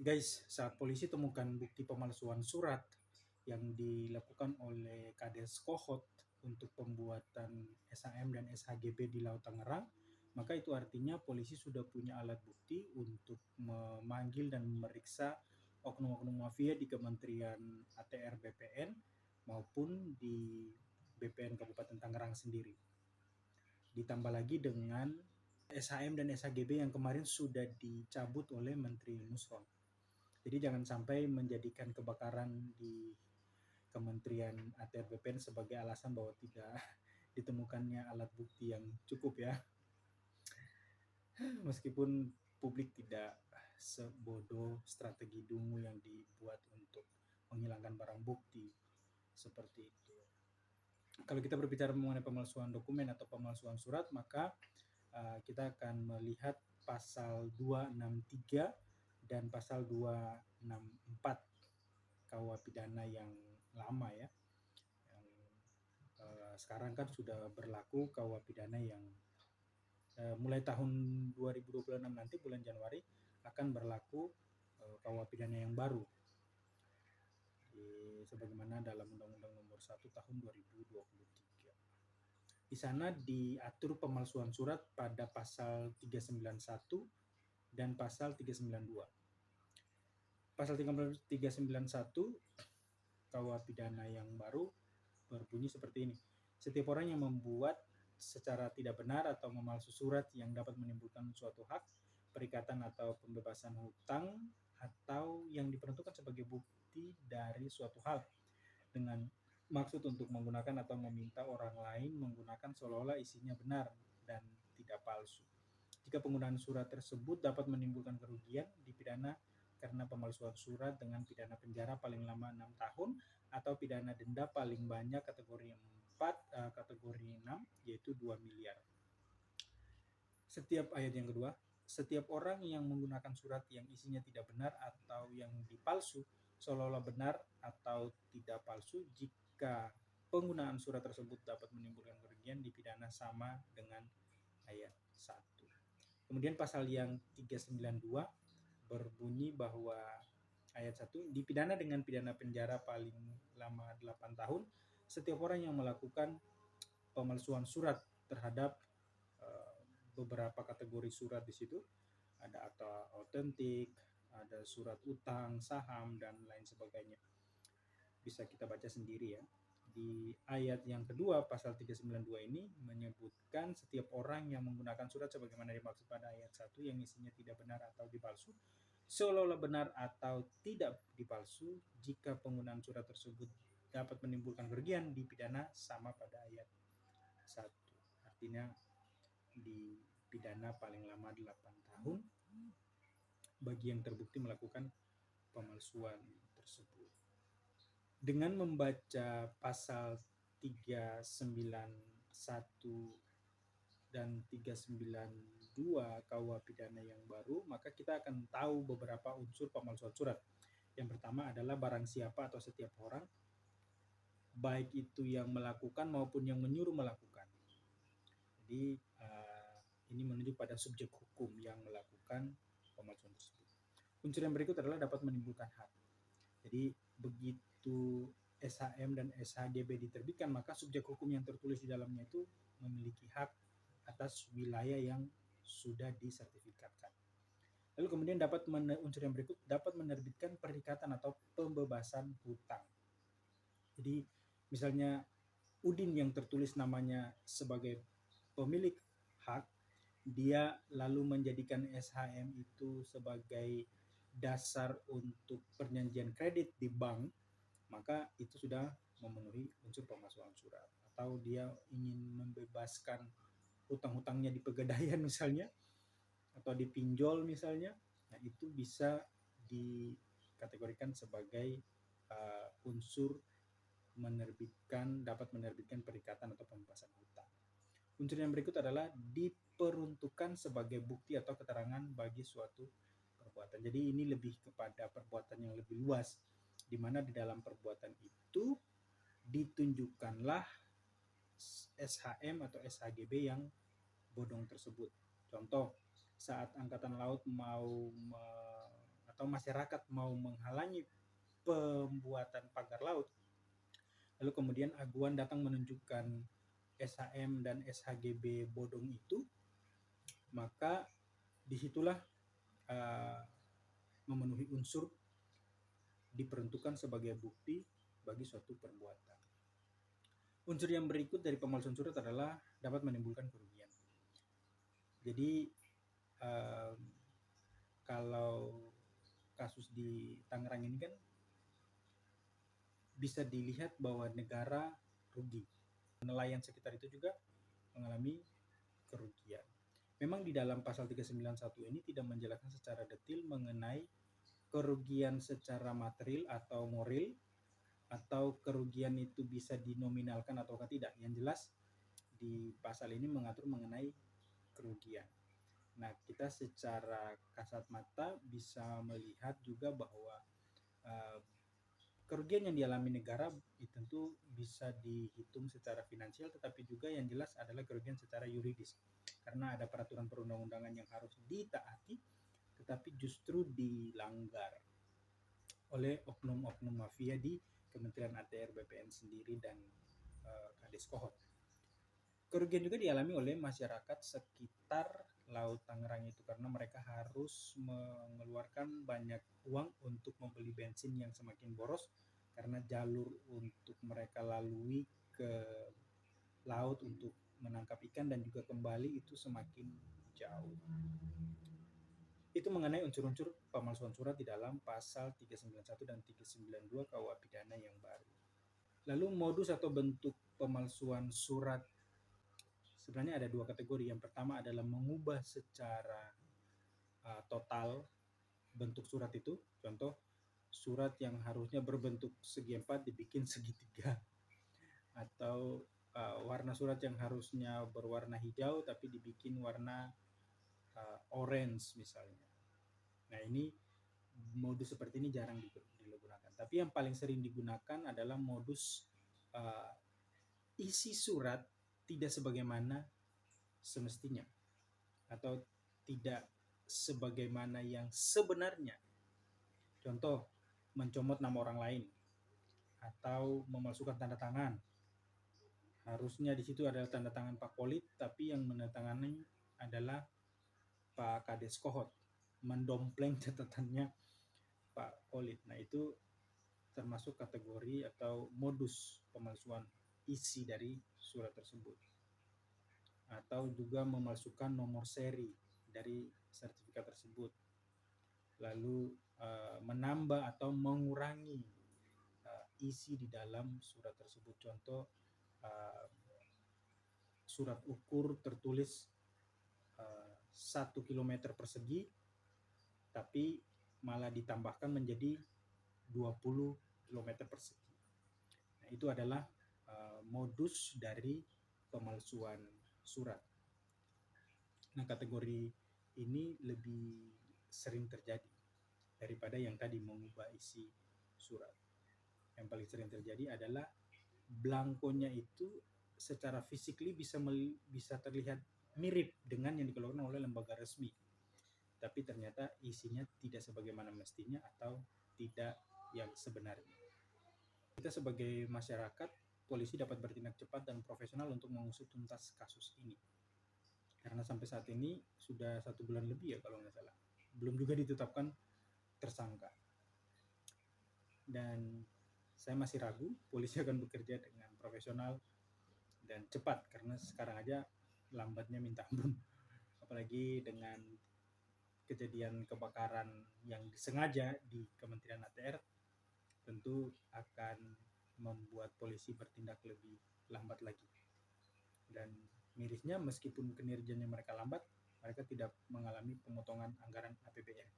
Guys, saat polisi temukan bukti pemalsuan surat yang dilakukan oleh Kades Kohot untuk pembuatan SHM dan SHGB di Laut Tangerang, maka itu artinya polisi sudah punya alat bukti untuk memanggil dan memeriksa oknum-oknum mafia di Kementerian ATR BPN maupun di BPN Kabupaten Tangerang sendiri. Ditambah lagi dengan SHM dan SHGB yang kemarin sudah dicabut oleh Menteri Nusron. Jadi jangan sampai menjadikan kebakaran di Kementerian ATR BPN sebagai alasan bahwa tidak ditemukannya alat bukti yang cukup ya. Meskipun publik tidak sebodoh strategi dungu yang dibuat untuk menghilangkan barang bukti seperti itu. Kalau kita berbicara mengenai pemalsuan dokumen atau pemalsuan surat, maka kita akan melihat pasal 263 dan pasal 264 KUH pidana yang lama ya. Yang sekarang kan sudah berlaku KUH pidana yang mulai tahun 2026 nanti bulan Januari akan berlaku KUH pidana yang baru. Sebagaimana dalam Undang-Undang Nomor 1 Tahun 2023. Di sana diatur pemalsuan surat pada pasal 391 dan pasal 392. Pasal 391 KUH pidana yang baru berbunyi seperti ini. Setiap orang yang membuat secara tidak benar atau memalsu surat yang dapat menimbulkan suatu hak, perikatan atau pembebasan hutang atau yang diperuntukkan sebagai bukti dari suatu hal dengan maksud untuk menggunakan atau meminta orang lain menggunakan seolah-olah isinya benar dan tidak palsu. Jika penggunaan surat tersebut dapat menimbulkan kerugian, dipidana karena pemalsuan surat dengan pidana penjara paling lama 6 tahun atau pidana denda paling banyak kategori 4, kategori 6 yaitu 2 miliar. Setiap ayat yang kedua, setiap orang yang menggunakan surat yang isinya tidak benar atau yang dipalsu seolah-olah benar atau tidak palsu, jika penggunaan surat tersebut dapat menimbulkan kerugian, dipidana sama dengan ayat 1. Kemudian pasal yang 392 berbunyi bahwa ayat 1 dipidana dengan pidana penjara paling lama 8 tahun setiap orang yang melakukan pemalsuan surat terhadap beberapa kategori surat di situ. Ada akta otentik, ada surat utang, saham, dan lain sebagainya. Bisa kita baca sendiri ya. Di ayat yang kedua pasal 392 ini menyebutkan setiap orang yang menggunakan surat sebagaimana dimaksud pada ayat 1 yang isinya tidak benar atau dipalsu, seolah-olah benar atau tidak dipalsu, jika penggunaan surat tersebut dapat menimbulkan kerugian, dipidana sama pada ayat 1. Artinya dipidana paling lama 8 tahun bagi yang terbukti melakukan pemalsuan tersebut. Dengan membaca pasal 391 dan 392 KUH pidana yang baru, maka kita akan tahu beberapa unsur pemalsuan surat. Yang pertama adalah barang siapa atau setiap orang, baik itu yang melakukan maupun yang menyuruh melakukan. Jadi ini menunjuk pada subjek hukum yang melakukan pemalsuan tersebut. Unsur yang berikut adalah dapat menimbulkan hak. Jadi begitu SHM dan SHGB diterbitkan, maka subjek hukum yang tertulis di dalamnya itu memiliki hak atas wilayah yang sudah disertifikatkan. Lalu kemudian unsur yang berikut dapat menerbitkan perikatan atau pembebasan hutang. Jadi misalnya Udin yang tertulis namanya sebagai pemilik hak, dia lalu menjadikan SHM itu sebagai dasar untuk perjanjian kredit di bank, maka itu sudah memenuhi unsur pemalsuan surat. Atau dia ingin membebaskan hutang-hutangnya di Pegadaian misalnya, atau di pinjol misalnya, nah itu bisa dikategorikan sebagai unsur dapat menerbitkan perikatan atau pembebasan hutang. Unsur yang berikut adalah diperuntukkan sebagai bukti atau keterangan bagi suatu perbuatan. Jadi ini lebih kepada perbuatan yang lebih luas, di mana di dalam perbuatan itu ditunjukkanlah SHM atau SHGB yang bodong tersebut. Contoh, saat Angkatan Laut atau masyarakat mau menghalangi pembuatan pagar laut, lalu kemudian aguan datang menunjukkan SHM dan SHGB bodong itu, maka disitulah memenuhi unsur diperuntukkan sebagai bukti bagi suatu perbuatan. Unsur yang berikut dari pemalsuan surat adalah dapat menimbulkan kerugian. Jadi kalau kasus di Tangerang ini kan bisa dilihat bahwa negara rugi. Nelayan sekitar itu juga mengalami kerugian. Memang di dalam pasal 391 ini tidak menjelaskan secara detail mengenai kerugian secara material atau moral, atau kerugian itu bisa dinominalkan atau tidak. Yang jelas di pasal ini mengatur mengenai kerugian. Nah, kita secara kasat mata bisa melihat juga bahwa kerugian yang dialami negara tentu bisa dihitung secara finansial, tetapi juga yang jelas adalah kerugian secara yuridis. Karena ada peraturan perundang-undangan yang harus ditaati, tetapi justru dilanggar oleh oknum-oknum mafia di Kementerian ATR BPN sendiri dan Kades Kohot. Kerugian juga dialami oleh masyarakat sekitar Laut Tangerang itu, karena mereka harus mengeluarkan banyak uang untuk membeli bensin yang semakin boros, karena jalur untuk mereka lalui ke laut untuk menangkap ikan dan juga kembali itu semakin jauh. Itu mengenai unsur-unsur pemalsuan surat di dalam pasal 391 dan 392 KUH pidana yang baru. Lalu modus atau bentuk pemalsuan surat sebenarnya ada dua kategori. Yang pertama adalah mengubah secara total bentuk surat itu. Contoh, surat yang harusnya berbentuk segi empat dibikin segitiga, atau warna surat yang harusnya berwarna hijau tapi dibikin warna orange misalnya. Nah, ini modus seperti ini jarang digunakan. Tapi yang paling sering digunakan adalah modus isi surat tidak sebagaimana semestinya atau tidak sebagaimana yang sebenarnya. Contoh, mencomot nama orang lain atau memalsukan tanda tangan. Harusnya di situ adalah tanda tangan Pak Kolit, tapi yang menandatangani adalah Pak Kades Kohot, mendompleng catatannya Pak Kolit. Nah, itu termasuk kategori atau modus pemalsuan isi dari surat tersebut. Atau juga memalsukan nomor seri dari sertifikat tersebut, lalu menambah atau mengurangi isi di dalam surat tersebut. Contoh, surat ukur tertulis 1 km persegi, tapi malah ditambahkan menjadi 20 km persegi. Nah, itu adalah modus dari pemalsuan surat. Nah, kategori ini lebih sering terjadi daripada yang tadi mengubah isi surat. Yang paling sering terjadi adalah blankonya itu secara physically bisa terlihat mirip dengan yang dikeluarkan oleh lembaga resmi, tapi ternyata isinya tidak sebagaimana mestinya atau tidak yang sebenarnya. Kita sebagai masyarakat, polisi dapat bertindak cepat dan profesional untuk mengusut tuntas kasus ini. Karena sampai saat ini sudah 1 bulan lebih ya kalau nggak salah, belum juga ditetapkan tersangka. Dan saya masih ragu polisi akan bekerja dengan profesional dan cepat, karena sekarang aja lambatnya minta ampun. Apalagi dengan kejadian kebakaran yang disengaja di Kementerian ATR, tentu akan membuat polisi bertindak lebih lambat lagi. Dan mirisnya, meskipun kinerjanya mereka lambat, mereka tidak mengalami pemotongan anggaran APBN.